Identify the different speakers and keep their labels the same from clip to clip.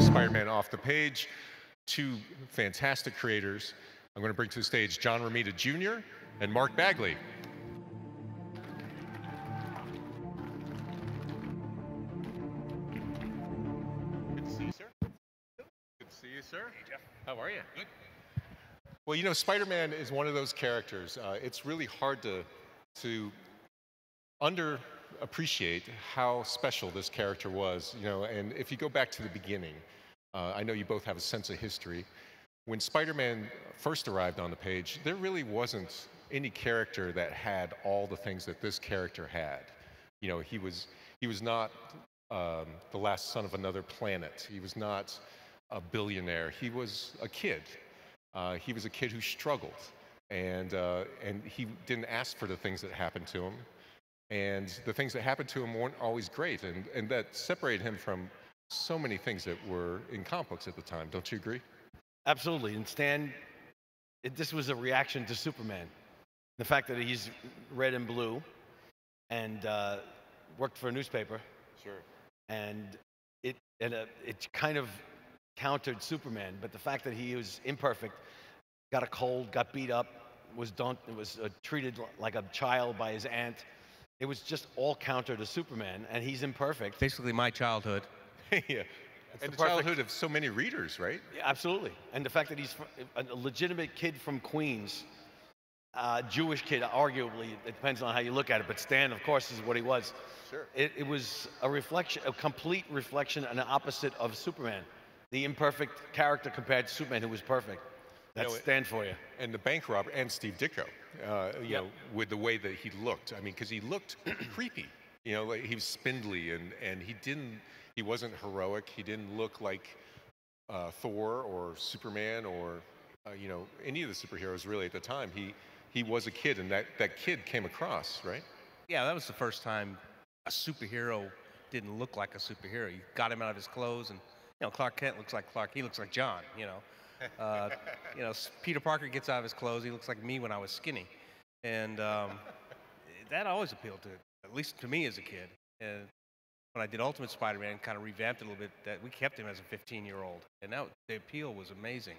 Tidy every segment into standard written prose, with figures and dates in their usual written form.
Speaker 1: Spider-Man off the page. Two fantastic creators. I'm going to bring to the stage John Romita Jr. and Mark Bagley. Good to see you, sir. Good to see you, sir.
Speaker 2: Hey, Jeff.
Speaker 1: How are you?
Speaker 2: Good.
Speaker 1: Well, you know, Spider-Man is one of those characters. It's really hard to underappreciate how special this character was. You know, and if you go back to the beginning, I know you both have a sense of history. When Spider-Man first arrived on the page, there really wasn't any character that had all the things that this character had. You know, he was not the last son of another planet. He was not a billionaire. He was a kid. He was a kid who struggled, and he didn't ask for the things that happened to him. And the things that happened to him weren't always great, and that separated him from so many things that were in comic books at the time. Don't you agree?
Speaker 2: Absolutely. And Stan, this was a reaction to Superman. The fact that he's red and blue and worked for a newspaper.
Speaker 1: Sure.
Speaker 2: And it kind of countered Superman. But the fact that he was imperfect, got a cold, got beat up, was treated like a child by his aunt. It was just all counter to Superman, and he's imperfect.
Speaker 3: Basically my childhood.
Speaker 1: Yeah. And the childhood of so many readers, right?
Speaker 2: Yeah, absolutely. And the fact that he's a legitimate kid from Queens, Jewish kid, arguably, it depends on how you look at it, but Stan, of course, is what he was.
Speaker 1: Sure.
Speaker 2: It was a reflection, a complete reflection and an opposite of Superman. The imperfect character compared to Superman, who was perfect. That's Stan for you.
Speaker 1: And the bank robber, and Steve Ditko, you know, with the way that he looked. I mean, because he looked creepy. You know, like he was spindly, and he wasn't heroic. He didn't look like Thor or Superman or you know, any of the superheroes really at the time. He was a kid, and that kid came across, right?
Speaker 3: Yeah, that was the first time a superhero didn't look like a superhero. You got him out of his clothes, and you know, Clark Kent looks like Clark. He looks like John. You know, Peter Parker gets out of his clothes. He looks like me when I was skinny, and that always appealed to, at least to me as a kid. And when I did Ultimate Spider-Man, kind of revamped it a little bit, that we kept him as a 15-year-old, and the appeal was amazing.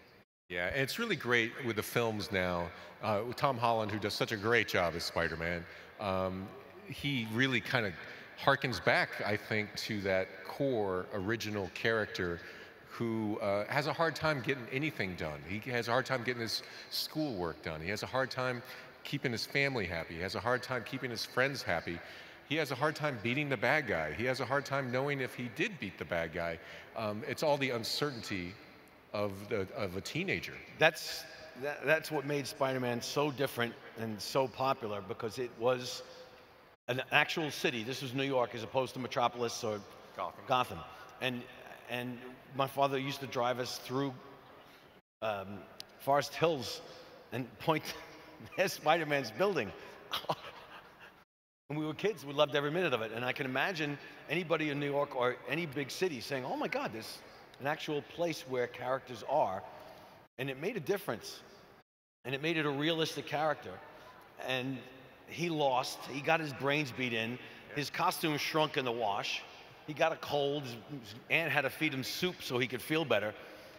Speaker 1: Yeah, and it's really great with the films now. With Tom Holland, who does such a great job as Spider-Man, he really kind of harkens back, I think, to that core original character who has a hard time getting anything done. He has a hard time getting his schoolwork done. He has a hard time keeping his family happy. He has a hard time keeping his friends happy. He has a hard time beating the bad guy. He has a hard time knowing if he did beat the bad guy. It's all the uncertainty of a teenager.
Speaker 2: That's what made Spider-Man so different and so popular, because it was an actual city. This was New York as opposed to Metropolis or Gotham. And my father used to drive us through Forest Hills and point there's Spider-Man's building. When we were kids, we loved every minute of it. And I can imagine anybody in New York or any big city saying, oh my God, there's an actual place where characters are. And it made a difference. And it made it a realistic character. And he lost. He got his brains beat in. His costume shrunk in the wash. He got a cold. His aunt had to feed him soup so he could feel better.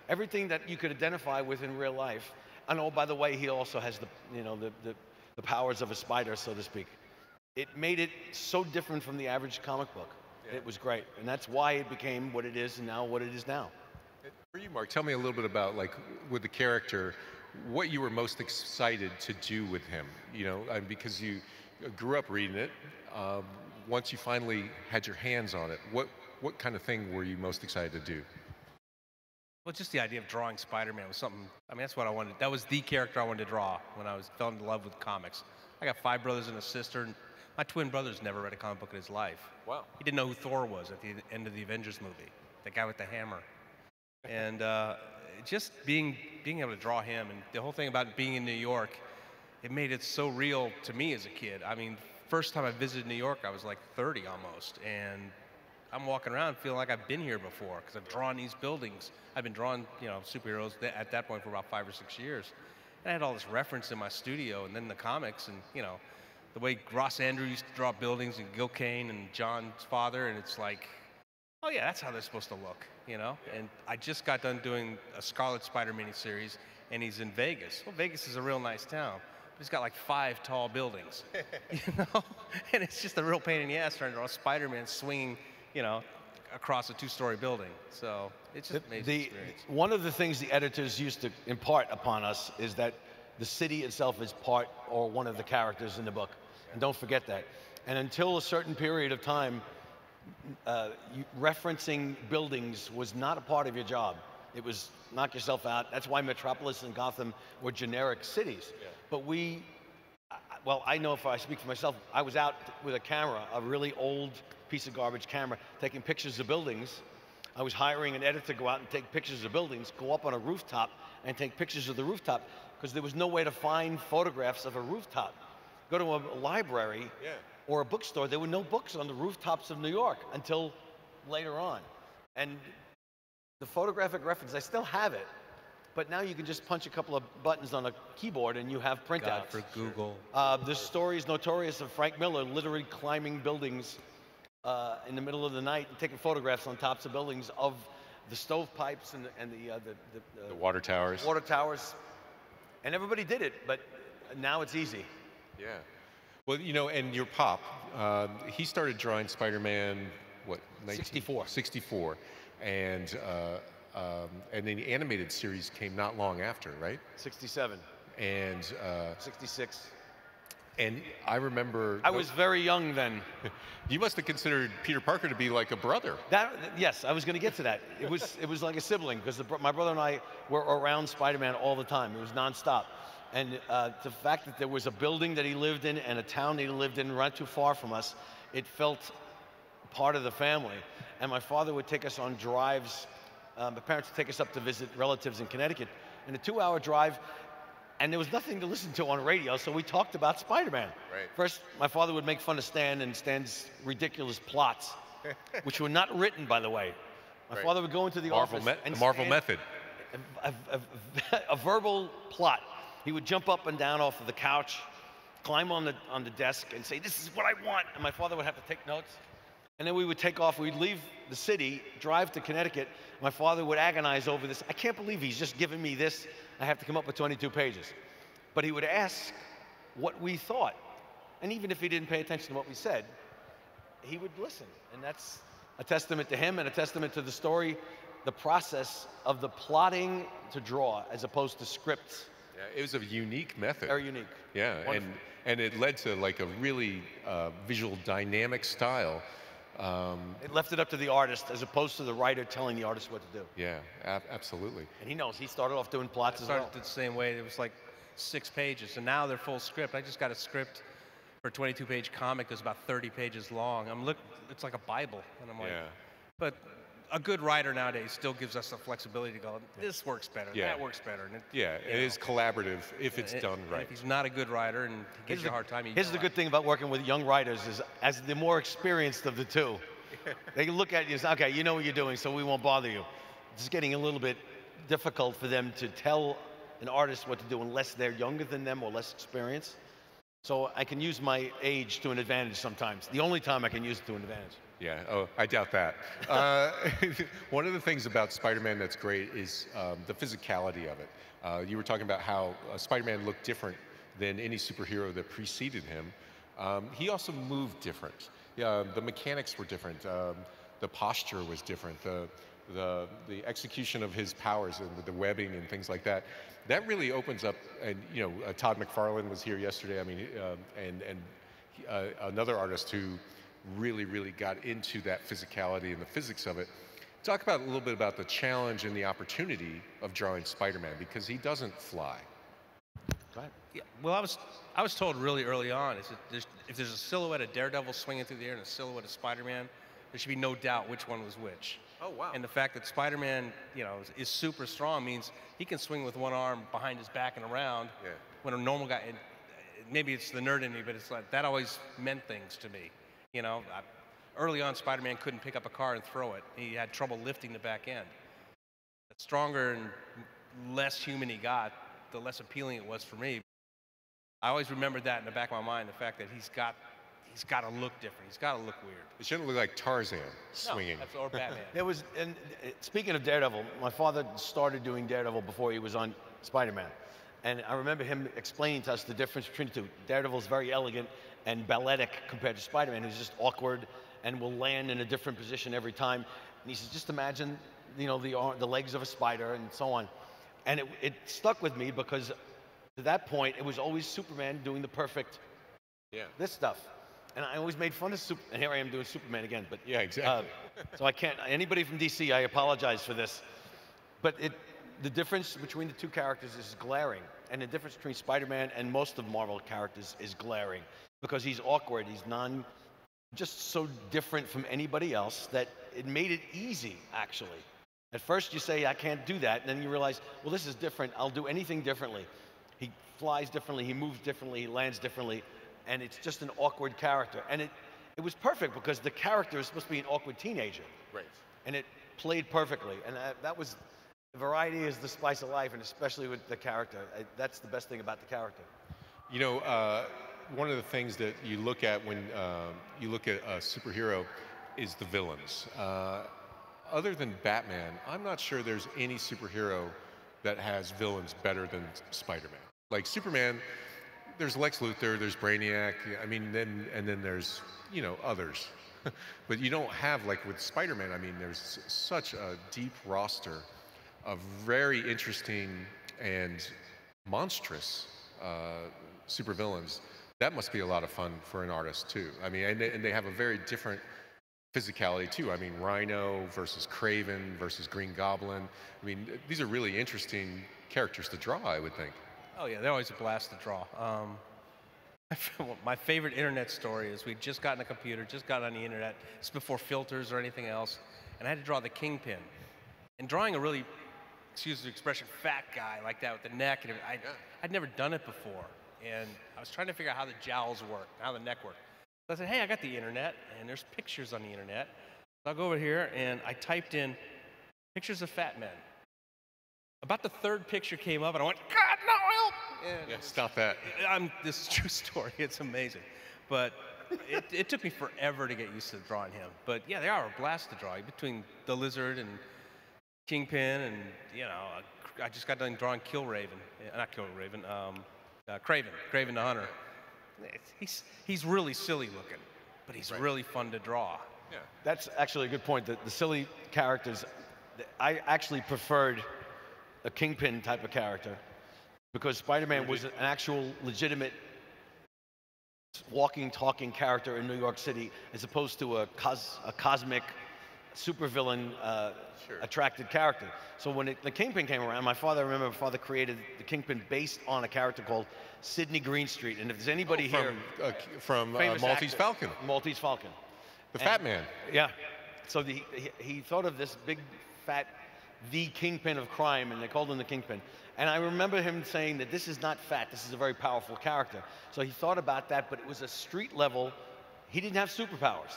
Speaker 2: Everything that you could identify with in real life. And oh, by the way, he also has the powers of a spider, so to speak. It made it so different from the average comic book. Yeah. It was great, and that's why it became what it is and now what it is now.
Speaker 1: For you, Mark, tell me a little bit about, like, with the character, what you were most excited to do with him. You know, because you grew up reading it. Once you finally had your hands on it, what kind of thing were you most excited to do?
Speaker 3: Well, just the idea of drawing Spider-Man was something. I mean, that's what I wanted. That was the character I wanted to draw when I fell in love with comics. I got 5 brothers and a sister. And my twin brother's never read a comic book in his life.
Speaker 1: Wow.
Speaker 3: He didn't know who Thor was at the end of the Avengers movie, the guy with the hammer. And just being able to draw him, and the whole thing about being in New York, it made it so real to me as a kid. I mean, first time I visited New York, I was like 30 almost, and I'm walking around feeling like I've been here before, because I've drawn these buildings. I've been drawing, you know, superheroes at that point for about 5 or 6 years. And I had all this reference in my studio, and then the comics, and you know, the way Ross Andrew used to draw buildings, and Gil Kane and John's father, and it's like, oh yeah, that's how they're supposed to look, you know? And I just got done doing a Scarlet Spider miniseries, and he's in Vegas. Well, Vegas is a real nice town, but he's got like 5 tall buildings, you know? And it's just a real pain in the ass trying to draw Spider-Man swinging, you know, across a 2-story building. So it's just an amazing experience.
Speaker 2: One of the things the editors used to impart upon us is that the city itself is part or one of the characters in the book. And don't forget that. And until a certain period of time, referencing buildings was not a part of your job. It was knock yourself out. That's why Metropolis and Gotham were generic cities. Yeah. But well, I know if I speak for myself, I was out with a camera, a really old piece of garbage camera, taking pictures of buildings. I was hiring an editor to go out and take pictures of buildings, go up on a rooftop and take pictures of the rooftop, because there was no way to find photographs of a rooftop. Go to a library or a bookstore, there were no books on the rooftops of New York until later on. And the photographic reference, I still have it, but now you can just punch a couple of buttons on a keyboard and you have printouts.
Speaker 3: God, for Google.
Speaker 2: The story is notorious of Frank Miller literally climbing buildings in the middle of the night and taking photographs on tops of buildings of the stovepipes and
Speaker 1: the water towers.
Speaker 2: Water towers. And everybody did it, but now it's easy.
Speaker 1: Yeah. Well, you know, and your pop, he started drawing Spider-Man, what,
Speaker 2: 64.
Speaker 1: 64. And then the animated series came not long after, right?
Speaker 2: 67.
Speaker 1: And
Speaker 2: 66.
Speaker 1: And I remember...
Speaker 2: I was very young then.
Speaker 1: You must have considered Peter Parker to be like a brother.
Speaker 2: Yes, I was going to get to that. It was like a sibling, because my brother and I were around Spider-Man all the time. It was nonstop. And the fact that there was a building that he lived in and a town that he lived in not too far from us, it felt part of the family. And my father would take us on drives. My parents would take us up to visit relatives in Connecticut. And a 2-hour drive, and there was nothing to listen to on radio, so we talked about Spider-Man.
Speaker 1: Right.
Speaker 2: First, my father would make fun of Stan and Stan's ridiculous plots, which were not written, by the way. My father would go into the office and
Speaker 1: the Marvel method.
Speaker 2: A verbal plot. He would jump up and down off of the couch, climb on the desk and say, "This is what I want." And my father would have to take notes. And then we would take off. We'd leave the city, drive to Connecticut. My father would agonize over this. I can't believe he's just given me this. I have to come up with 22 pages. But he would ask what we thought. And even if he didn't pay attention to what we said, he would listen. And that's a testament to him and a testament to the story, the process of the plotting to draw as opposed to scripts.
Speaker 1: Yeah, it was a unique method.
Speaker 2: Very unique.
Speaker 1: Yeah, and it led to like a really visual dynamic style.
Speaker 2: It left it up to the artist as opposed to the writer telling the artist what to do.
Speaker 1: Yeah, absolutely.
Speaker 2: And he knows. He started off doing plots as well.
Speaker 3: Started the same way. It was like 6 pages, and now they're full script. I just got a script for a 22-page comic that's about 30 pages long. It's like a Bible, and I'm like, but a good writer nowadays still gives us the flexibility to go, this works better, that works better. And
Speaker 1: it is collaborative if it's done right.
Speaker 3: If he's not a good writer and he gives you a hard time,
Speaker 2: here's the good thing about working with young writers is, as the more experienced of the two, they look at you and say, okay, you know what you're doing, so we won't bother you. It's getting a little bit difficult for them to tell an artist what to do unless they're younger than them or less experienced. So I can use my age to an advantage sometimes. The only time I can use it to an advantage.
Speaker 1: Yeah, oh, I doubt that. One of the things about Spider-Man that's great is the physicality of it. You were talking about how Spider-Man looked different than any superhero that preceded him. He also moved different. The mechanics were different. The posture was different. The execution of his powers and the webbing and things like that. That really opens up, and you know, Todd McFarlane was here yesterday. I mean, another artist who really got into that physicality and the physics of it. Talk about a little bit about the challenge and the opportunity of drawing Spider-Man, because he doesn't fly.
Speaker 2: Right.
Speaker 3: Yeah, well, I was told really early on is that if there's a silhouette of Daredevil swinging through the air and a silhouette of Spider-Man, there should be no doubt which one was which.
Speaker 1: Oh, wow.
Speaker 3: And the fact that Spider-Man, you know, is super strong means he can swing with one arm behind his back and around.
Speaker 1: Yeah.
Speaker 3: When a normal guy, and maybe it's the nerd in me, but it's like that always meant things to me. You know, early on, Spider-Man couldn't pick up a car and throw it. He had trouble lifting the back end. The stronger and less human he got, the less appealing it was for me. I always remembered that in the back of my mind, the fact that he's got to look different. He's got to look weird.
Speaker 1: It shouldn't look like Tarzan swinging.
Speaker 3: No, or Batman.
Speaker 2: There was, and speaking of Daredevil, my father started doing Daredevil before he was on Spider-Man. And I remember him explaining to us the difference between the two. Daredevil's very elegant and balletic compared to Spider-Man, who's just awkward and will land in a different position every time. And he says, just imagine, you know, the legs of a spider and so on. And it stuck with me because to that point, it was always Superman doing the perfect, this stuff. And I always made fun of Superman, and here I am doing Superman again. But
Speaker 1: Yeah, exactly.
Speaker 2: so I can't, anybody from DC, I apologize for this. But the difference between the two characters is glaring. And the difference between Spider-Man and most of Marvel characters is glaring. Because he's awkward, he's just so different from anybody else that it made it easy, actually. At first you say, I can't do that, and then you realize, well, this is different, I'll do anything differently. He flies differently, he moves differently, he lands differently, and it's just an awkward character. And it was perfect because the character is supposed to be an awkward teenager.
Speaker 1: Right.
Speaker 2: And it played perfectly, and that was, variety is the spice of life, and especially with the character. That's the best thing about the character.
Speaker 1: You know, one of the things that you look at when you look at a superhero is the villains. Other than Batman, I'm not sure there's any superhero that has villains better than Spider-Man. Like Superman, there's Lex Luthor, there's Brainiac, I mean, then there's, you know, others. But you don't have, like with Spider-Man, I mean, there's such a deep roster of very interesting and monstrous supervillains. That must be a lot of fun for an artist too. I mean, and they have a very different physicality too. I mean, Rhino versus Kraven versus Green Goblin. I mean, these are really interesting characters to draw, I would think.
Speaker 3: Oh yeah, they're always a blast to draw. My favorite internet story is we'd just gotten a computer, just got on the internet. It's before filters or anything else, and I had to draw the Kingpin. And drawing a really, excuse the expression, fat guy like that with the neck, and I'd never done it before. And I was trying to figure out how the jowls work, how the neck worked. So I said, hey, I got the internet, and there's pictures on the internet. So I'll go over here, and I typed in pictures of fat men. About the third picture came up, and I went, God, no, help! And
Speaker 1: Yeah, stop that.
Speaker 3: this is a true story. It's amazing. But it took me forever to get used to drawing him. But yeah, they are a blast to draw. Between the Lizard and Kingpin, and you know, I just got done drawing Kraven, Kraven the Hunter. He's really silly looking, but he's really fun to draw.
Speaker 1: Yeah.
Speaker 2: That's actually a good point. The silly characters, I actually preferred a Kingpin type of character because Spider-Man was an actual legitimate walking, talking character in New York City as opposed to a cosmic supervillain attracted character. So when the Kingpin came around, my father created the Kingpin based on a character called Sidney Greenstreet. And if there's anybody
Speaker 1: from
Speaker 2: famous
Speaker 1: Maltese
Speaker 2: actor,
Speaker 1: Falcon,
Speaker 2: Maltese Falcon,
Speaker 1: the Fat Man.
Speaker 2: Yeah. So he thought of this big, fat, the Kingpin of crime, and they called him the Kingpin. And I remember him saying that this is not fat, this is a very powerful character. So he thought about that, but it was a street level. He didn't have superpowers.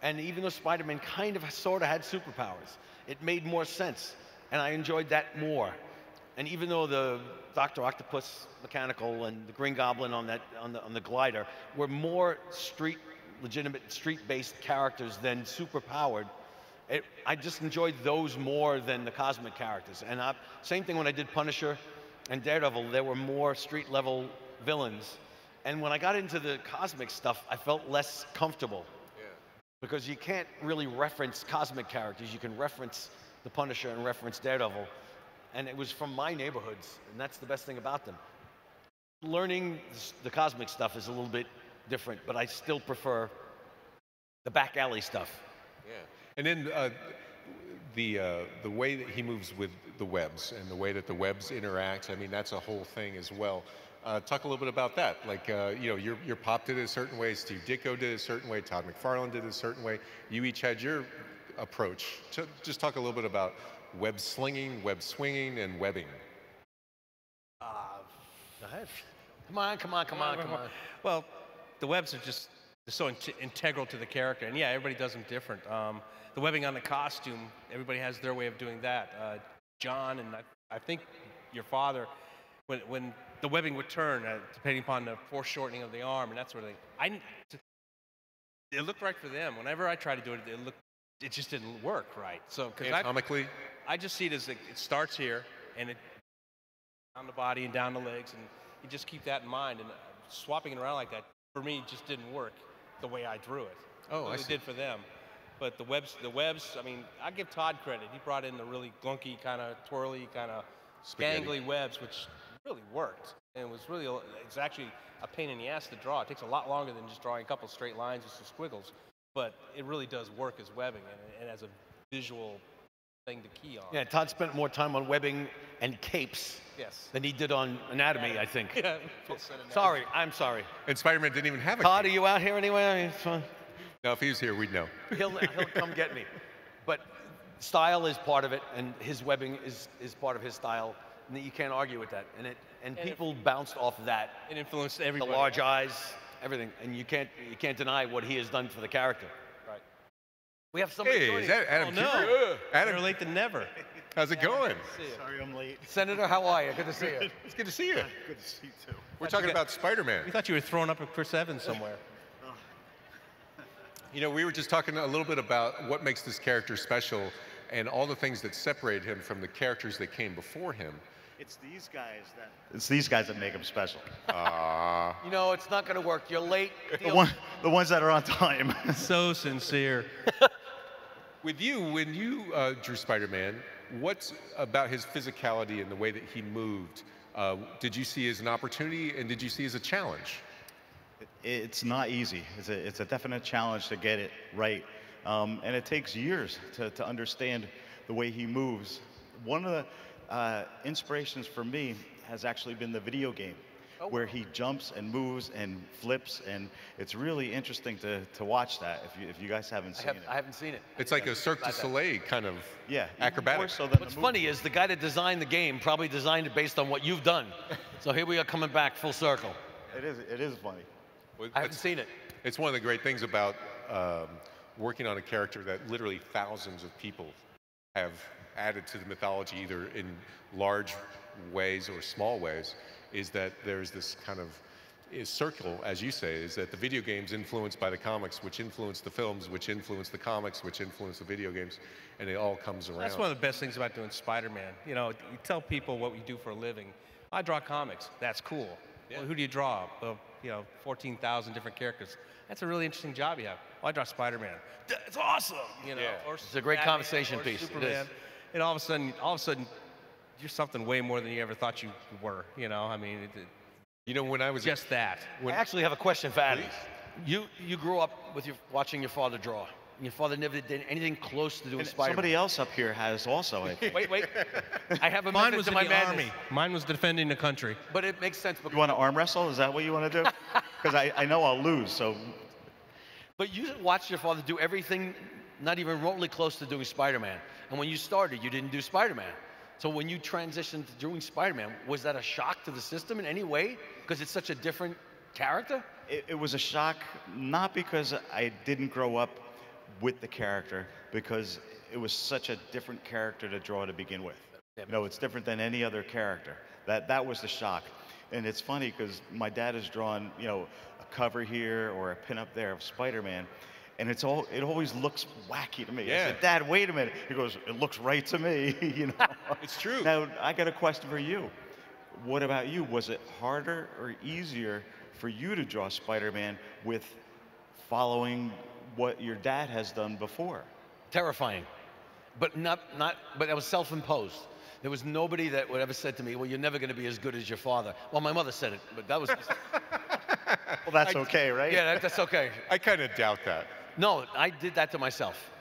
Speaker 2: And even though Spider-Man kind of, sort of had superpowers, it made more sense. And I enjoyed that more. And even though the Dr. Octopus mechanical and the Green Goblin on the glider were more legitimate street-based characters than superpowered, I just enjoyed those more than the cosmic characters. And same thing when I did Punisher and Daredevil, there were more street-level villains. And when I got into the cosmic stuff, I felt less comfortable. Because you can't really reference cosmic characters. You can reference the Punisher and reference Daredevil. And it was from my neighborhoods, and that's the best thing about them. Learning the cosmic stuff is a little bit different, but I still prefer the back alley stuff.
Speaker 1: Yeah. And then the way that he moves with the webs and the way that the webs interact, I mean, that's a whole thing as well. Talk a little bit about that. Like, you know, your pop did it a certain way, Steve Ditko did it a certain way, Todd McFarlane did it a certain way. You each had your approach. Just talk a little bit about web slinging, web swinging, and webbing.
Speaker 2: Go ahead. Come on.
Speaker 3: Well, the webs are just so integral to the character, and yeah, everybody does them different. The webbing on the costume, everybody has their way of doing that. John and I think your father, when the webbing would turn, depending upon the foreshortening of the arm and that sort of thing. it looked right for them. Whenever I tried to do it, it just didn't work right. So, because
Speaker 1: Anatomically?
Speaker 3: I just see it as it starts here, and it down the body and down the legs, and you just keep that in mind. And swapping it around like that, for me, just didn't work the way I drew it.
Speaker 1: Oh, I
Speaker 3: It
Speaker 1: see.
Speaker 3: did for them. But the webs, I mean, I give Todd credit. He brought in the really glunky, kind of twirly, kind of
Speaker 1: Spaghetti.
Speaker 3: gangly webs, which really worked. And it was really, it's actually a pain in the ass to draw. It takes a lot longer than just drawing a couple straight lines with some squiggles. But it really does work as webbing and as a visual thing to key on.
Speaker 2: Yeah, Todd spent more time on webbing and capes
Speaker 3: Yes.
Speaker 2: than he did on anatomy, I think.
Speaker 3: Yeah. full set of
Speaker 2: Sorry, I'm sorry.
Speaker 1: And Spider-Man didn't even have a
Speaker 2: Todd, are
Speaker 1: cape.
Speaker 2: you out here anyway? I mean, it's fine.
Speaker 1: No, if he was here, we'd know.
Speaker 2: He'll come get me. But style is part of it, and his webbing is part of his style. And you can't argue with that. And people bounced off of that.
Speaker 3: It influenced
Speaker 2: The
Speaker 3: everybody.
Speaker 2: large eyes, everything. And you can't deny what he has done for the character.
Speaker 3: Right.
Speaker 2: We have somebody
Speaker 1: Hey,
Speaker 2: joining
Speaker 1: is that Adam
Speaker 3: Oh, no.
Speaker 1: Kubert?
Speaker 3: Better
Speaker 1: Adam,
Speaker 3: late than never.
Speaker 1: how's it going?
Speaker 3: See you.
Speaker 4: Sorry I'm late.
Speaker 2: Senator, how are you? Good to see you.
Speaker 1: It's good to see you.
Speaker 4: Good to see you too.
Speaker 1: We're talking about Spider-Man.
Speaker 3: We thought you were throwing up at Chris Evans somewhere.
Speaker 1: You know, we were just talking a little bit about what makes this character special and all the things that separate him from the characters that came before him.
Speaker 4: It's these guys that make them special.
Speaker 2: You know, it's not going to work. You're late.
Speaker 4: The ones that are on time.
Speaker 3: So sincere.
Speaker 1: With you, when you drew Spider-Man, what's about his physicality and the way that he moved, did you see as an opportunity and did you see as a challenge?
Speaker 4: It's not easy. It's a definite challenge to get it right. And it takes years to understand the way he moves. One of the inspirations for me has actually been the video game, where he jumps and moves and flips, and it's really interesting to watch that if you guys haven't seen it.
Speaker 2: I haven't seen it.
Speaker 1: It's like a Cirque du Soleil kind of
Speaker 4: Yeah, even
Speaker 1: acrobatic.
Speaker 4: more so than
Speaker 2: What's
Speaker 4: the movie.
Speaker 2: funny is the guy that designed the game probably designed it based on what you've done. So here we are coming back full circle.
Speaker 4: It is funny.
Speaker 2: I haven't seen it.
Speaker 1: It's one of the great things about working on a character that literally thousands of people have added to the mythology, either in large ways or small ways, is that there's this kind of circle, as you say, is that the video games influenced by the comics, which influence the films, which influence the comics, which influence the video games, and it all comes around.
Speaker 3: That's one of the best things about doing Spider-Man. You know, you tell people what we do for a living. I draw comics. That's cool. Well, who do you draw? Well, 14,000 different characters. That's a really interesting job you have. Well, I draw Spider-Man. That's awesome. You know,
Speaker 1: Yeah.
Speaker 3: or
Speaker 2: It's a great
Speaker 3: Batman,
Speaker 2: conversation
Speaker 3: or
Speaker 2: piece. It
Speaker 3: Superman.
Speaker 2: is.
Speaker 3: And all of a sudden, you're something way more than you ever thought you were. You know, I mean,
Speaker 1: You know, when I was
Speaker 3: just that.
Speaker 2: I actually have a question for Adam. You grew up with watching your father draw. And your father never did anything close to doing
Speaker 4: And
Speaker 2: Spider-Man.
Speaker 4: somebody else up here has also, I think.
Speaker 2: Wait. I have a
Speaker 3: Mine
Speaker 2: method
Speaker 3: was
Speaker 2: to
Speaker 3: in
Speaker 2: my
Speaker 3: the
Speaker 2: madness.
Speaker 3: army. Mine was defending the country.
Speaker 2: But it makes sense.
Speaker 4: You want to arm wrestle? Is that what you want to do? Because I know I'll lose, so
Speaker 2: But you watched your father do everything not even remotely close to doing Spider-Man. And when you started, you didn't do Spider-Man. So when you transitioned to doing Spider-Man, was that a shock to the system in any way? Because it's such a different character?
Speaker 4: it was a shock, not because I didn't grow up with the character, because it was such a different character to draw to begin with. You know, it's different than any other character. That was the shock. And it's funny because my dad has drawn, a cover here or a pin up there of Spider-Man, and it always looks wacky to me.
Speaker 1: Yeah.
Speaker 4: I said, Dad, wait a minute. He goes, it looks right to me.
Speaker 1: It's true.
Speaker 4: Now, I got a question for you. What about you? Was it harder or easier for you to draw Spider-Man with following what your dad has done before?
Speaker 2: Terrifying. But but that was self-imposed. There was nobody that would ever said to me, well, you're never going to be as good as your father. Well, my mother said it, but that was
Speaker 4: Well, that's okay, right?
Speaker 2: yeah, that's okay.
Speaker 1: I kind of doubt that.
Speaker 2: No, I did that to myself.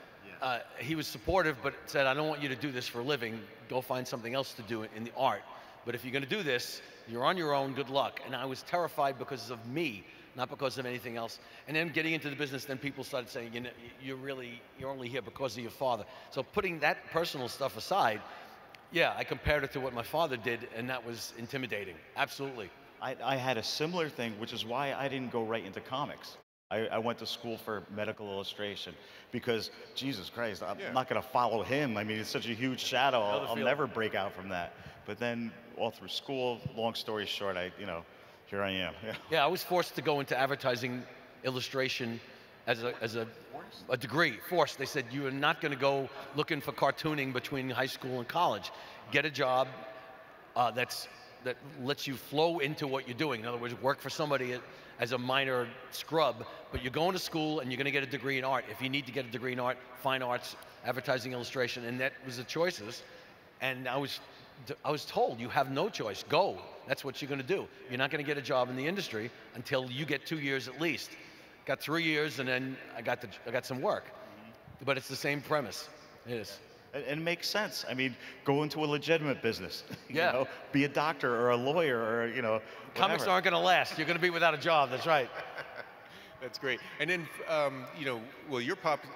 Speaker 2: He was supportive, but said, I don't want you to do this for a living. Go find something else to do in the art. But if you're going to do this, you're on your own. Good luck. And I was terrified because of me, not because of anything else. And then getting into the business, then people started saying, you're only here because of your father. So putting that personal stuff aside, yeah, I compared it to what my father did, and that was intimidating. Absolutely.
Speaker 4: I had a similar thing, which is why I didn't go right into comics. I went to school for medical illustration because, Jesus Christ, I'm not going to follow him. I mean, it's such a huge shadow. I'll never break out from that. But then all through school, long story short, here I am.
Speaker 2: Yeah, I was forced to go into advertising illustration as a degree, forced. They said, you are not going to go looking for cartooning between high school and college. Get a job that lets you flow into what you're doing. In other words, work for somebody as a minor scrub, but you're going to school and you're going to get a degree in art. If you need to get a degree in art, fine arts, advertising, illustration, and that was the choices. And I was told, you have no choice, go. That's what you're going to do. You're not going to get a job in the industry until you get 2 years at least. Got 3 years, and then I got some work. But it's the same premise. It is.
Speaker 4: And it makes sense. I mean, go into a legitimate business.
Speaker 2: Yeah.
Speaker 4: You know, be a doctor or a lawyer or, you know,
Speaker 2: Comics
Speaker 4: whatever.
Speaker 2: aren't going to last. You're going to be without a job. That's right.
Speaker 1: That's great. And then, you know, well,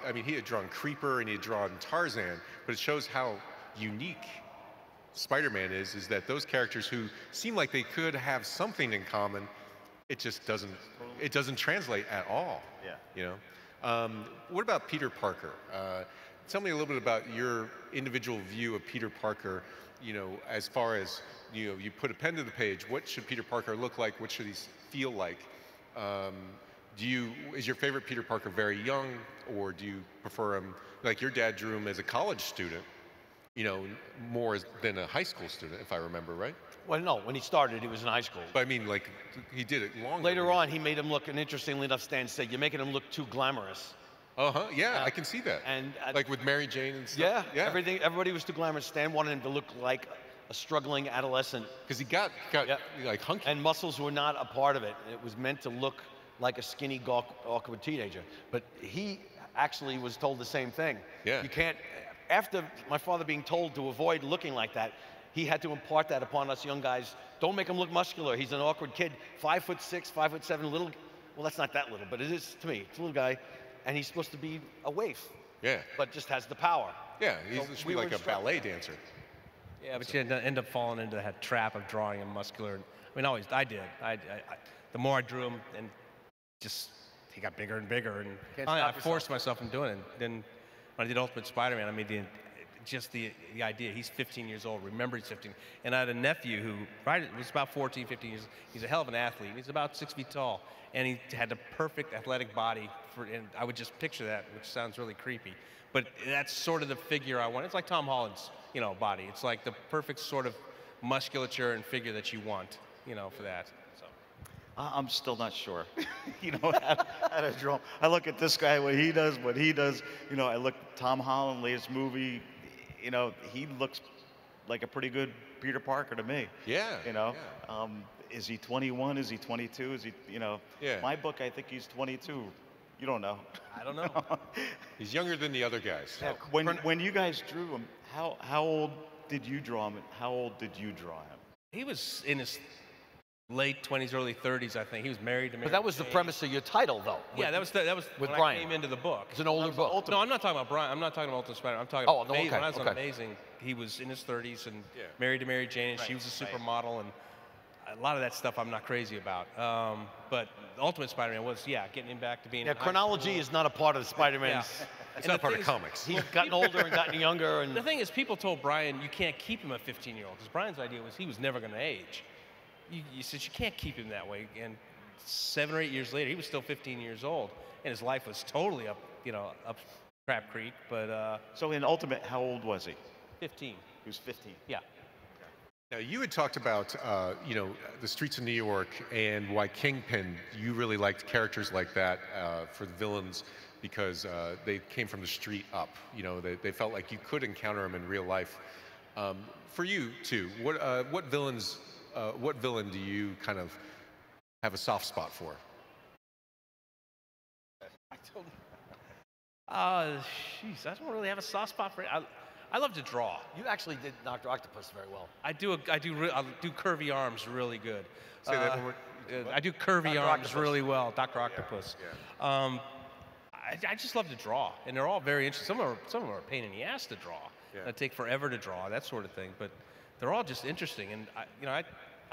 Speaker 1: I mean, he had drawn Creeper and he had drawn Tarzan, but it shows how unique Spider-Man is that those characters who seem like they could have something in common, it just doesn't translate at all.
Speaker 4: Yeah.
Speaker 1: You know? What about Peter Parker? Tell me a little bit about your individual view of Peter Parker, you know, as far as, you know, you put a pen to the page, what should Peter Parker look like? What should he feel like? Is your favorite Peter Parker very young, or do you prefer him, like your dad drew him as a college student, you know, more than a high school student, if I remember right?
Speaker 2: Well, no, when he started, he was in high school.
Speaker 1: But I mean, like, he did it longer.
Speaker 2: Later on, he made him look, and interestingly enough, Stan said, you're making him look too glamorous.
Speaker 1: Uh-huh, yeah, I can see that.
Speaker 2: And
Speaker 1: like with Mary Jane and
Speaker 2: yeah,
Speaker 1: stuff. Yeah,
Speaker 2: everybody was too glamorous. Stan wanted him to look like a struggling adolescent.
Speaker 1: because he got
Speaker 2: Yeah.
Speaker 1: like hunky.
Speaker 2: And muscles were not a part of it. It was meant to look like a skinny, awkward teenager. But he actually was told the same thing.
Speaker 1: Yeah.
Speaker 2: You can't, after my father being told to avoid looking like that, he had to impart that upon us young guys. Don't make him look muscular. He's an awkward kid, 5'6", 5'7", little, well, that's not that little, but it is to me. It's a little guy, and he's supposed to be a waif,
Speaker 1: Yeah,
Speaker 2: but just has the power.
Speaker 1: yeah, he
Speaker 2: So
Speaker 1: should
Speaker 2: we
Speaker 1: be
Speaker 2: were
Speaker 1: like a
Speaker 2: instructed.
Speaker 1: ballet dancer.
Speaker 3: Yeah, but you end up falling into that trap of drawing him muscular. I mean, I did. The more I drew him, and just he got bigger and bigger, and
Speaker 2: Can't
Speaker 3: I
Speaker 2: stop
Speaker 3: forced myself from doing it. Then when I did Ultimate Spider-Man, I made the idea. He's 15 years old. Remember, he's 15. And I had a nephew who was about 14, 15 years. He's a hell of an athlete. He's about 6 feet tall, and he had the perfect athletic body. And I would just picture that, which sounds really creepy. But that's sort of the figure I want. It's like Tom Holland's, you know, body. It's like the perfect sort of musculature and figure that you want, you know, for that. So.
Speaker 4: I'm still not sure, you know, how to draw. I look at this guy, what he does. You know, I look at Tom Holland, latest movie, you know, he looks like a pretty good Peter Parker to me.
Speaker 1: Yeah.
Speaker 4: You know,
Speaker 1: yeah.
Speaker 4: Is he 21? Is he 22? Is he, you know,
Speaker 1: Yeah.
Speaker 4: my book, I think he's 22. You don't know.
Speaker 3: I don't know.
Speaker 1: He's younger than the other guys.
Speaker 2: Yeah,
Speaker 4: When you guys drew him, how old did you draw him? And how old did you draw him?
Speaker 3: He was in his late 20s, early 30s, I think. He was married to Mary
Speaker 2: But that was the
Speaker 3: Jane.
Speaker 2: premise of your title, though.
Speaker 3: Yeah, that was
Speaker 2: with
Speaker 3: when
Speaker 2: Brian.
Speaker 3: I came into the book.
Speaker 2: It's an older book.
Speaker 3: No, I'm not talking about Brian. I'm not talking about Ultimate Spider. I'm talking
Speaker 2: Oh,
Speaker 3: about
Speaker 2: no,
Speaker 3: Amazing.
Speaker 2: okay,
Speaker 3: When I was on
Speaker 2: okay.
Speaker 3: Amazing, he was in his 30s and
Speaker 1: Yeah.
Speaker 3: married to Mary Jane, and she
Speaker 4: Right,
Speaker 3: was a
Speaker 4: right.
Speaker 3: supermodel, and a lot of that stuff I'm not crazy about. But Ultimate Spider-Man was, yeah, getting him back to being
Speaker 2: Yeah,
Speaker 3: in high
Speaker 2: chronology
Speaker 3: school.
Speaker 2: is not a part of Spider-Man's.
Speaker 3: Yeah.
Speaker 1: It's
Speaker 3: And
Speaker 1: not
Speaker 3: the
Speaker 1: part
Speaker 3: thing
Speaker 1: of
Speaker 3: is-
Speaker 1: comics.
Speaker 2: He's gotten older and gotten younger, and
Speaker 3: The thing is, people told Brian you can't keep him a 15-year-old because Brian's idea was he was never going to age. You said you can't keep him that way, and 7 or 8 years later, he was still 15 years old, and his life was totally up Crab Creek. But
Speaker 4: So in Ultimate, how old was he?
Speaker 3: 15,
Speaker 4: He was 15.
Speaker 3: yeah.
Speaker 1: Now, you had talked about, you know, the streets of New York and why Kingpin, you really liked characters like that for the villains because they came from the street up. You know, they felt like you could encounter them in real life. For you, too, what villain do you kind of have a soft spot for?
Speaker 3: Jeez, I don't really have a soft spot for it. I love to draw.
Speaker 2: you actually did Dr. Octopus very well.
Speaker 3: I do curvy arms really good.
Speaker 1: Say that one more.
Speaker 3: I do curvy
Speaker 2: Dr.
Speaker 3: arms
Speaker 2: Octopus.
Speaker 3: really well, Dr. Octopus.
Speaker 1: Yeah.
Speaker 3: I just love to draw, and they're all very interesting. Some of them are a pain in the ass to draw.
Speaker 1: Yeah.
Speaker 3: They take forever to draw, that sort of thing. But they're all just interesting, and I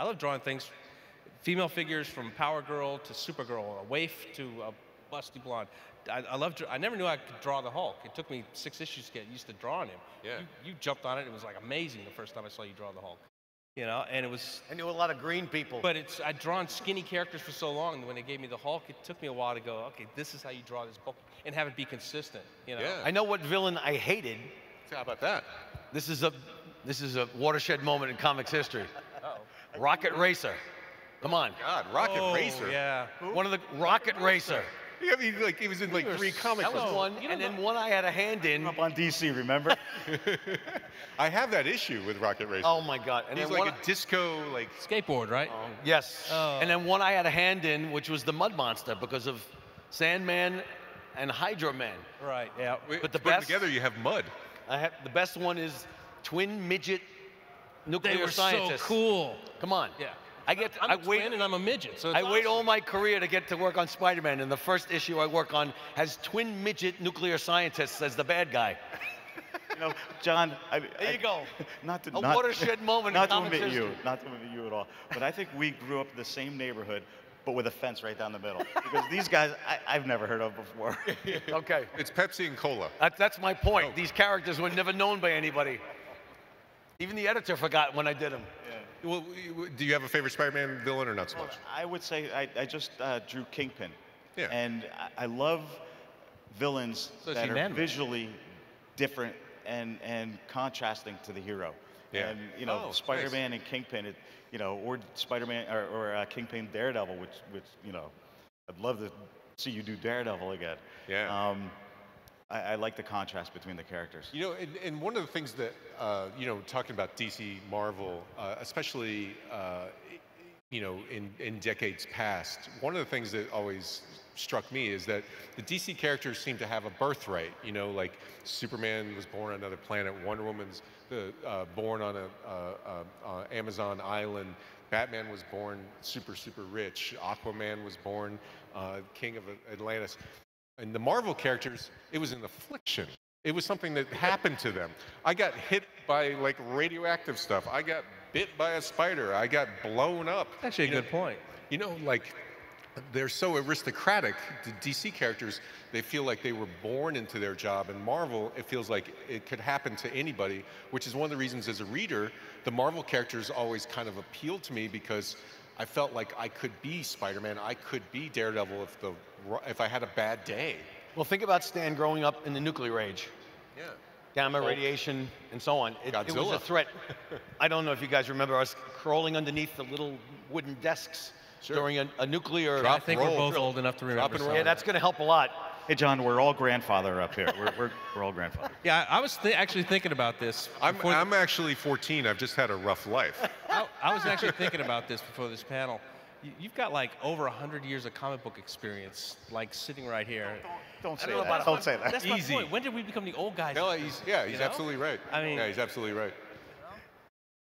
Speaker 3: love drawing things, female figures from Power Girl to Supergirl, a waif to a busty blonde. I never knew I could draw the Hulk. It took me 6 issues to get used to drawing him.
Speaker 1: Yeah.
Speaker 3: You jumped on it. It was like amazing the first time I saw you draw the Hulk. you know, and it was.
Speaker 2: I knew a lot of green people.
Speaker 3: But I'd drawn skinny characters for so long, and when they gave me the Hulk, it took me a while to go, okay, this is how you draw this bulk, and have it be consistent, you know?
Speaker 1: Yeah.
Speaker 2: I know what villain I hated.
Speaker 1: How about that?
Speaker 2: This is a watershed moment in comics history.
Speaker 3: Uh-oh.
Speaker 2: Rocket Racer. Come on.
Speaker 1: God, Rocket
Speaker 3: Oh,
Speaker 1: Racer.
Speaker 3: yeah.
Speaker 2: One of the Rocket Racer.
Speaker 1: Yeah, I mean, like he was in like 3 comic
Speaker 2: That was
Speaker 1: books.
Speaker 2: one, and then one I had a hand in.
Speaker 4: Up on DC, remember?
Speaker 1: I have that issue with Rocket Racer.
Speaker 2: Oh my God! And
Speaker 1: He's
Speaker 2: then
Speaker 1: like
Speaker 2: one,
Speaker 1: a disco, like.
Speaker 3: Skateboard, right?
Speaker 2: yes.
Speaker 3: Oh.
Speaker 2: And then one I had a hand in, which was the Mud Monster, because of Sandman and Hydro Man.
Speaker 3: Right, yeah.
Speaker 2: But the
Speaker 1: Put them
Speaker 2: best-
Speaker 1: together, you have mud.
Speaker 2: The best one is twin midget nuclear
Speaker 3: They were
Speaker 2: scientists.
Speaker 3: so cool.
Speaker 2: Come on.
Speaker 3: Yeah.
Speaker 2: I
Speaker 3: I'm
Speaker 2: I
Speaker 3: a
Speaker 2: wait.
Speaker 3: twin and I'm a midget, so it's
Speaker 2: I wait
Speaker 3: awesome.
Speaker 2: all my career to get to work on Spider-Man, and the first issue I work on has twin midget nuclear scientists as the bad guy.
Speaker 4: You know, John.
Speaker 2: There you go.
Speaker 4: Not to
Speaker 2: A
Speaker 4: not,
Speaker 2: watershed moment in
Speaker 4: Not to
Speaker 2: comics
Speaker 4: admit you,
Speaker 2: history.
Speaker 4: not to admit you at all. But I think we grew up in the same neighborhood, but with a fence right down the middle. Because these guys, I've never heard of before.
Speaker 2: Okay.
Speaker 1: It's Pepsi and Cola.
Speaker 2: That's my point. These characters were never known by anybody. Even the editor forgot when I did them.
Speaker 1: Well, do you have a favorite Spider-Man villain or not so much?
Speaker 4: I would say I just drew Kingpin.
Speaker 1: Yeah.
Speaker 4: And I love villains
Speaker 3: So is
Speaker 4: that
Speaker 3: he
Speaker 4: are
Speaker 3: man.
Speaker 4: visually different and contrasting to the hero.
Speaker 1: Yeah.
Speaker 4: And you know,
Speaker 1: Oh, nice.
Speaker 4: Spider-Man and Kingpin, you know, or Spider-Man or Kingpin Daredevil, which you know, I'd love to see you do Daredevil again.
Speaker 1: Yeah.
Speaker 4: I like the contrast between the characters.
Speaker 1: You know, and one of the things that, you know, talking about DC, Marvel, especially, you know, in decades past, one of the things that always struck me is that the DC characters seem to have a birthright. You know, like Superman was born on another planet, Wonder Woman's born on a Amazon island, Batman was born super rich, Aquaman was born king of Atlantis. And the Marvel characters, it was an affliction. It was something that happened to them. I got hit by like radioactive stuff. I got bit by a spider. I got blown up.
Speaker 3: Actually, a
Speaker 1: You know,
Speaker 3: good point.
Speaker 1: You know, like they're so aristocratic. The DC characters, they feel like they were born into their job. And Marvel, it feels like it could happen to anybody, which is one of the reasons as a reader, the Marvel characters always kind of appealed to me because I felt like I could be Spider-Man. I could be Daredevil if I had a bad day.
Speaker 2: Well, think about Stan growing up in the nuclear age.
Speaker 1: Yeah.
Speaker 2: Gamma
Speaker 1: Hulk.
Speaker 2: radiation and so on. It was
Speaker 1: Godzilla.
Speaker 2: a threat. I don't know if you guys remember us crawling underneath the little wooden desks
Speaker 1: Sure.
Speaker 2: during a nuclear.
Speaker 3: I
Speaker 1: Drop
Speaker 3: think
Speaker 1: roll.
Speaker 3: we're both old enough to remember.
Speaker 1: and
Speaker 3: some
Speaker 1: roll.
Speaker 3: of
Speaker 2: Yeah,
Speaker 3: it.
Speaker 2: that's going to help a lot.
Speaker 4: Hey, John, we're all grandfather up here. We're all grandfather.
Speaker 3: Yeah, I was actually thinking about this. before-
Speaker 1: I'm actually 14. I've just had a rough life.
Speaker 3: I was actually thinking about this before this panel. You've got like over 100 years of comic book experience, like sitting right here.
Speaker 4: Don't say
Speaker 2: don't know
Speaker 4: that.
Speaker 2: about
Speaker 4: Don't say that.
Speaker 3: That's
Speaker 1: Easy.
Speaker 3: my point. When did we become the old guys?
Speaker 1: No,
Speaker 3: in
Speaker 1: he's
Speaker 3: this?
Speaker 1: yeah, he's
Speaker 3: You know?
Speaker 1: absolutely right.
Speaker 3: I mean-
Speaker 1: yeah, he's absolutely right.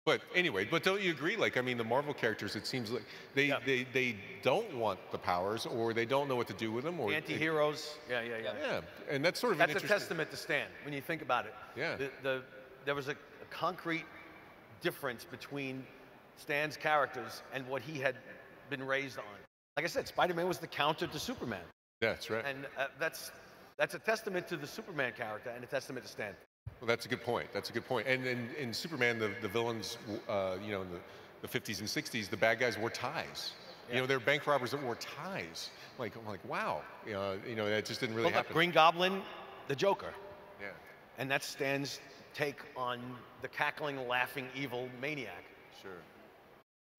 Speaker 1: But anyway, but don't you agree? Like, I mean, the Marvel characters, it seems like they don't want the powers, or they don't know what to do with them, or
Speaker 2: Anti-heroes. Yeah.
Speaker 1: Yeah, and that's sort of
Speaker 2: That's
Speaker 1: an
Speaker 2: a
Speaker 1: interesting.
Speaker 2: testament to Stan when you think about it.
Speaker 1: Yeah.
Speaker 2: There was a concrete difference between Stan's characters and what he had been raised on. Like I said, Spider-Man was the counter to Superman,
Speaker 1: That's right.
Speaker 2: and that's a testament to the Superman character and a testament to Stan.
Speaker 1: Well, that's a good point. That's a good point. And in Superman, the villains, you know, in the 50s and 60s, the bad guys wore ties. You know, they're bank robbers that wore ties. I'm like, wow. You know, that just didn't really
Speaker 2: Well, look,
Speaker 1: happen.
Speaker 2: Green Goblin, the Joker,
Speaker 1: Yeah.
Speaker 2: and that's Stan's take on the cackling, laughing, evil maniac.
Speaker 1: Sure.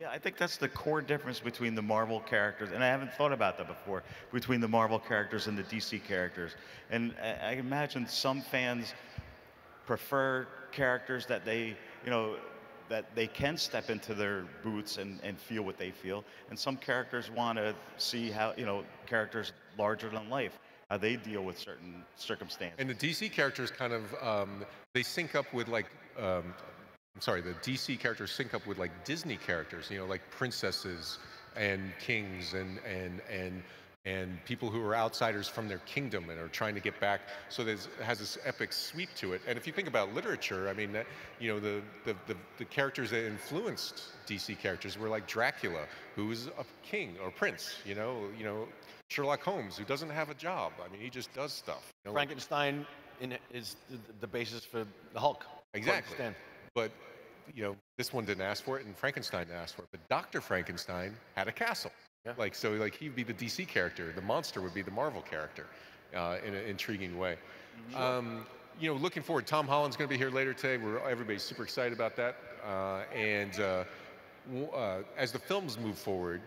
Speaker 4: Yeah, I think that's the core difference between the Marvel characters, and I haven't thought about that before, between the Marvel characters and the DC characters. And I imagine some fans prefer characters that they, you know, that they can step into their boots and feel what they feel. And some characters want to see how, you know, characters larger than life, how they deal with certain circumstances.
Speaker 1: And the DC characters kind of, they sync up with like, I'm sorry, the DC characters sync up with like Disney characters, you know, like princesses and kings and people who are outsiders from their kingdom and are trying to get back. So it has this epic sweep to it. And if you think about literature, I mean, you know, the characters that influenced DC characters were like Dracula, who was a king or prince, you know, Sherlock Holmes, who doesn't have a job. I mean, he just does stuff. You know,
Speaker 2: Frankenstein is the basis for the Hulk. according to
Speaker 1: Exactly.
Speaker 2: Stan.
Speaker 1: But, you know, This one didn't ask for it, and Frankenstein didn't ask for it. But Dr. Frankenstein had a castle.
Speaker 2: Yeah.
Speaker 1: Like, so like he'd be the DC character. The monster would be the Marvel character in an intriguing way. You know, looking forward, Tom Holland's going to be here later today. Everybody's super excited about that. As the films move forward,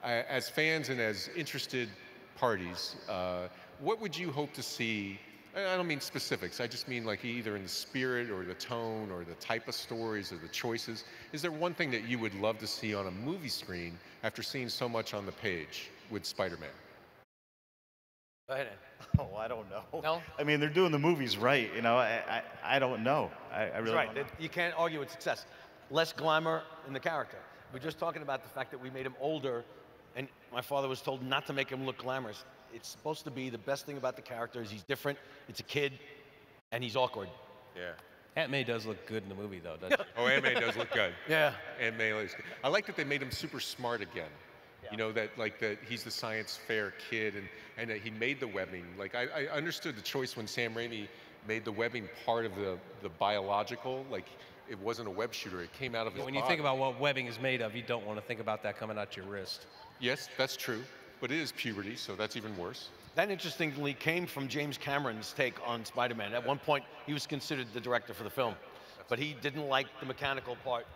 Speaker 1: as fans and as interested parties, what would you hope to see? I don't mean specifics. I just mean like either in the spirit or the tone or the type of stories or the choices. Is there one thing that you would love to see on a movie screen after seeing so much on the page with Spider-Man?
Speaker 2: Go ahead.
Speaker 4: Oh, I don't know.
Speaker 2: No?
Speaker 4: I mean, they're doing the movies right. You know, I don't know. I really
Speaker 2: That's
Speaker 4: don't
Speaker 2: right.
Speaker 4: know.
Speaker 2: You can't argue with success. Less glamour in the character. We're just talking about the fact that we made him older, and my father was told not to make him look glamorous. It's supposed to be the best thing about the character is he's different, it's a kid, and he's awkward.
Speaker 1: Yeah.
Speaker 3: Aunt May does look good in the movie, though, doesn't she?
Speaker 1: Oh, Aunt May does look good.
Speaker 2: Yeah.
Speaker 1: Aunt May looks good. I like that they made him super smart again. You know, that like that he's the science fair kid and that he made the webbing. Like I understood the choice when Sam Raimi made the webbing part of the biological, like it wasn't a web shooter, it came out of his
Speaker 3: When you
Speaker 1: body.
Speaker 3: think about what webbing is made of, you don't want to think about that coming out your wrist.
Speaker 1: Yes, that's true. But it is puberty, so that's even worse.
Speaker 2: That interestingly came from James Cameron's take on Spider-Man. At one point, he was considered the director for the film, but he didn't like the mechanical part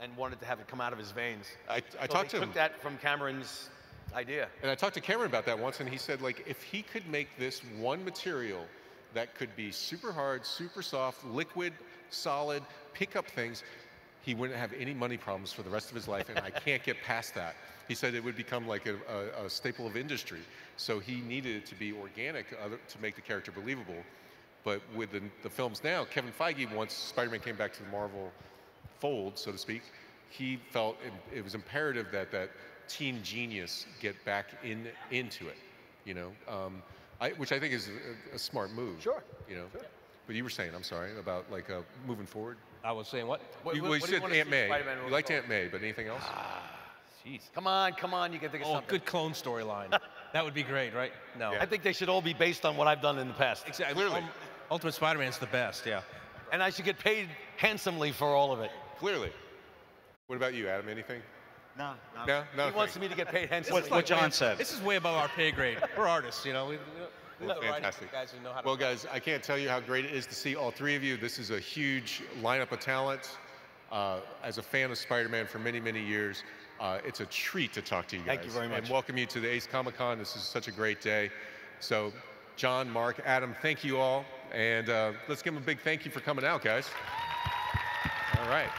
Speaker 2: and wanted to have it come out of his veins.
Speaker 1: I
Speaker 2: So
Speaker 1: talked
Speaker 2: they
Speaker 1: to him,
Speaker 2: took that from Cameron's idea.
Speaker 1: and I talked to Cameron about that once, and he said like if he could make this one material that could be super hard, super soft, liquid, solid, pick up things, he wouldn't have any money problems for the rest of his life, and I can't get past that. He said it would become like a staple of industry. So he needed it to be organic to make the character believable. But with the films now, Kevin Feige, once Spider-Man came back to the Marvel fold, so to speak, he felt it was imperative that that teen genius get back into it, you know, which I think is a smart move.
Speaker 2: Sure.
Speaker 1: You know. Sure. But you were saying, I'm sorry, about like moving forward.
Speaker 3: I was saying what?
Speaker 2: What
Speaker 1: You
Speaker 2: do you
Speaker 1: said
Speaker 2: wanna see
Speaker 1: Aunt May.
Speaker 2: Spider-Man
Speaker 1: You
Speaker 2: moving
Speaker 1: liked
Speaker 2: forward?
Speaker 1: Aunt May, but anything else?
Speaker 3: Jeez.
Speaker 2: Come on, you can think of
Speaker 3: Oh,
Speaker 2: something.
Speaker 3: good clone storyline. That would be great, right? No.
Speaker 2: I think they should all be based on what I've done in the past.
Speaker 3: Exactly.
Speaker 1: Clearly.
Speaker 3: Ultimate Spider-Man's the best, yeah.
Speaker 2: And I should get paid handsomely for all of it.
Speaker 1: Clearly. What about you, Adam? Anything?
Speaker 4: No, no.
Speaker 1: No, no.
Speaker 2: He wants me to get paid handsomely.
Speaker 4: What John said.
Speaker 3: This is way above our pay grade. We're artists, you know. We
Speaker 1: Well,
Speaker 3: the right
Speaker 1: fantastic.
Speaker 3: guys who know how to
Speaker 1: Well, guys, I can't tell you how great it is to see all three of you. This is a huge lineup of talent. As a fan of Spider-Man for many, many years, it's a treat to talk to you guys.
Speaker 2: Thank you very much.
Speaker 1: And welcome you to the Ace Comic-Con. This is such a great day. So, John, Mark, Adam, thank you all. And let's give them a big thank you for coming out, guys. All right.